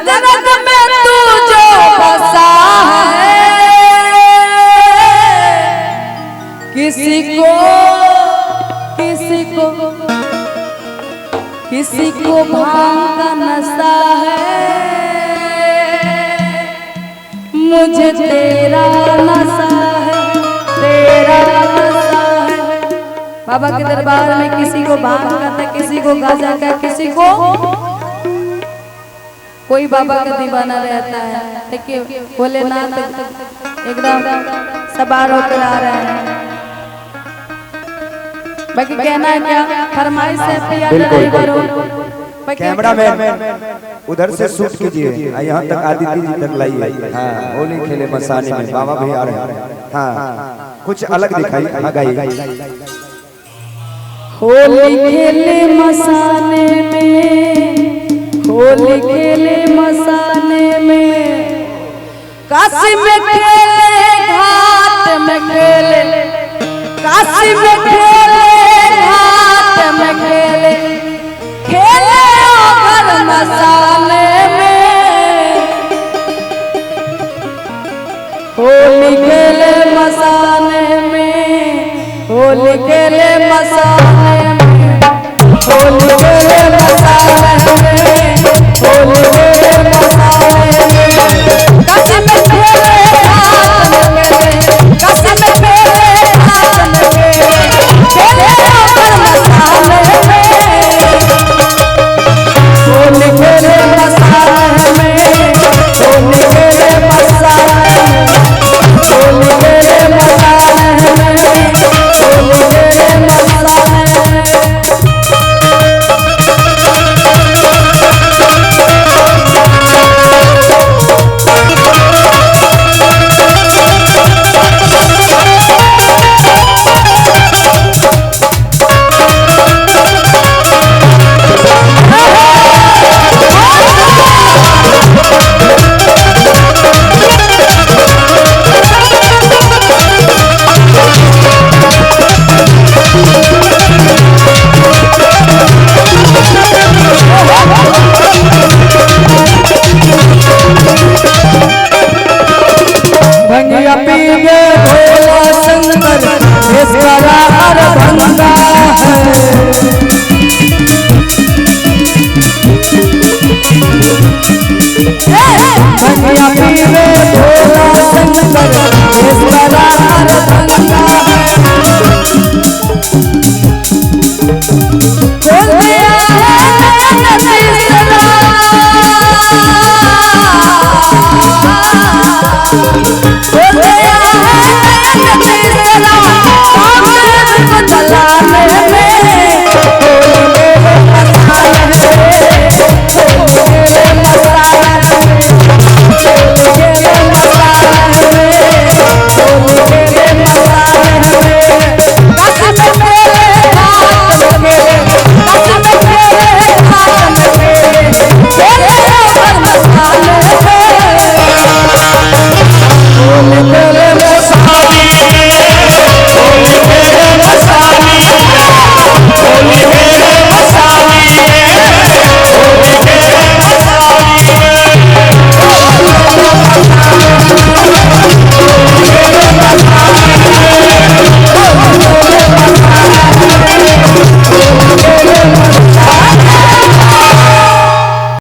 रग रग में तू जो बसा है, किसी को भांग का नशा है, मुझे तेरा नशा है, तेरा नशा है। बाबा के दरबार में किसी को भांग का था, किसी को गांजा का, किसी को कोई बाबा का दीवाना रहता है। देखिए भोलेनाथ एकदम सवार होकर आ रहे हैं। बाकी कहना है क्या, फरमाइश है कैमरा मैन उधर से शूट कीजिए, यहाँ तक आदित्य जी तक लाइए। हाँ, होली खेले मसाने में बाबा भी आ रहे हैं। हाँ, कुछ अलग दिखाई गाइए। होली खेले मसाने में, होली खेले मसाने में, काशी में खेले घाट में खेले, काशी में खेले घाट में खेले, खेले ओघर मसाले में। होली खेले मसाने में, होली खेले मसाने में, होली खेले मसाने में, होली खेले मसाने में, काशी में खेले घाट में खेले, काशी में खेले घाट में खेले, खेले ओघर मसाले में। होली खेले मसाने में, होली खेले मसाने में, होली खेले मसाने में, होली खेले मसाने में। भंगिया पीवे भोला शंकर, इसका हर भंगा है। भंगिया पीवे भोला शंकर, इसका हर भंगा